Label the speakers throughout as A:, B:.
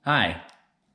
A: Hi.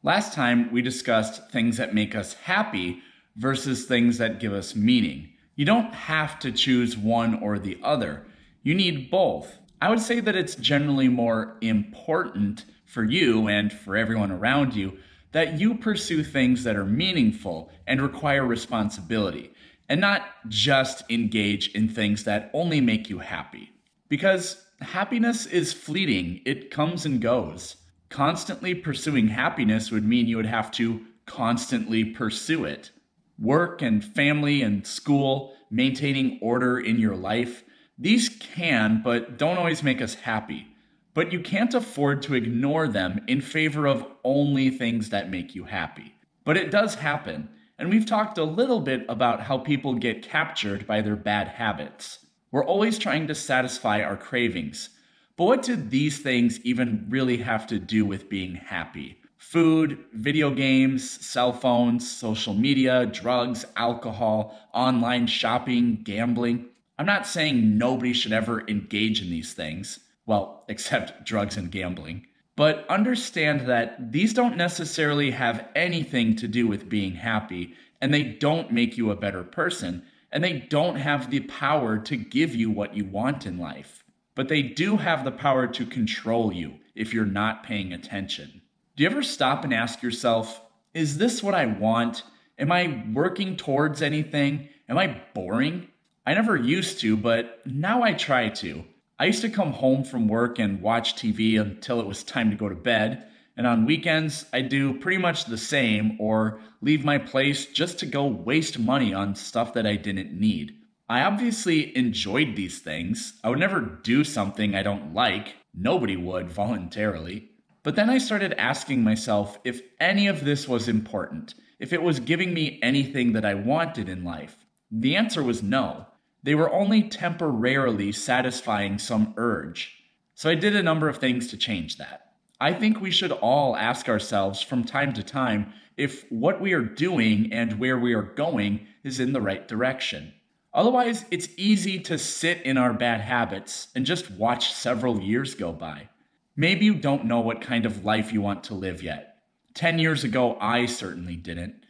A: Last time we discussed things that make us happy versus things that give us meaning. You don't have to choose one or the other. You need both. I would say that it's generally more important for you and for everyone around you that you pursue things that are meaningful and require responsibility, and not just engage in things that only make you happy. Because happiness is fleeting, it comes and goes. Constantly pursuing happiness would mean you would have to constantly pursue it. Work and family and school, maintaining order in your life, these can but don't always make us happy. But you can't afford to ignore them in favor of only things that make you happy. But it does happen, and we've talked a little bit about how people get captured by their bad habits. We're always trying to satisfy our cravings. But what do these things even really have to do with being happy? Food, video games, cell phones, social media, drugs, alcohol, online shopping, gambling. I'm not saying nobody should ever engage in these things. Well, except drugs and gambling. But understand that these don't necessarily have anything to do with being happy, and they don't make you a better person, and they don't have the power to give you what you want in life. But they do have the power to control you if you're not paying attention. Do you ever stop and ask yourself, is this what I want? Am I working towards anything? Am I boring? I never used to, but now I try to. I used to come home from work and watch TV until it was time to go to bed, and on weekends I'd do pretty much the same or leave my place just to go waste money on stuff that I didn't need. I obviously enjoyed these things. I would never do something I don't like. Nobody would voluntarily. But then I started asking myself if any of this was important, if it was giving me anything that I wanted in life. The answer was no. They were only temporarily satisfying some urge. So I did a number of things to change that. I think we should all ask ourselves from time to time if what we are doing and where we are going is in the right direction. Otherwise, it's easy to sit in our bad habits and just watch several years go by. Maybe you don't know what kind of life you want to live yet. 10 years ago, I certainly didn't.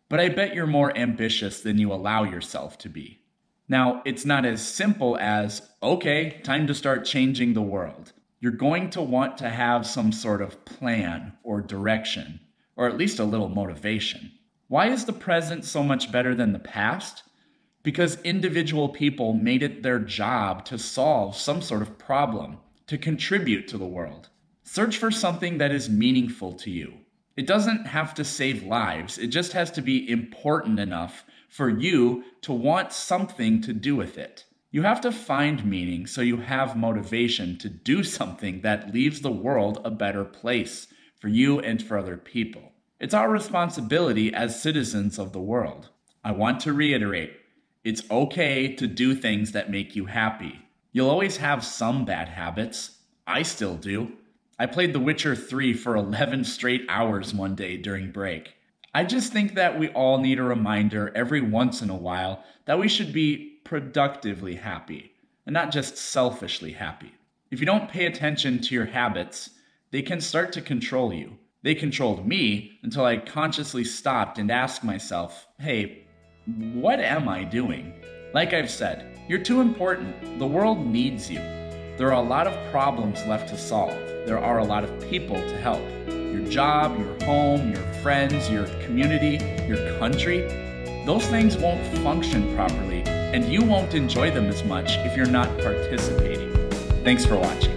A: But I bet you're more ambitious than you allow yourself to be. Now, it's not as simple as, okay, time to start changing the world. You're going to want to have some sort of plan or direction, or at least a little motivation. Why is the present so much better than the past? Because individual people made it their job to solve some sort of problem, to contribute to the world. Search for something that is meaningful to you. It doesn't have to save lives, it just has to be important enough for you to want something to do with it. You have to find meaning so you have motivation to do something that leaves the world a better place for you and for other people. It's our responsibility as citizens of the world. I want to reiterate, it's okay to do things that make you happy. You'll always have some bad habits. I still do. I played The Witcher 3 for 11 straight hours one day during break. I just think that we all need a reminder every once in a while that we should be productively happy and not just selfishly happy. If you don't pay attention to your habits, they can start to control you. They controlled me until I consciously stopped and asked myself, hey, what am I doing? Like I've said, you're too important. The world needs you. There are a lot of problems left to solve. There are a lot of people to help. Your job, your home, your friends, your community, your country, those things won't function properly, and you won't enjoy them as much if you're not participating. Thanks for watching.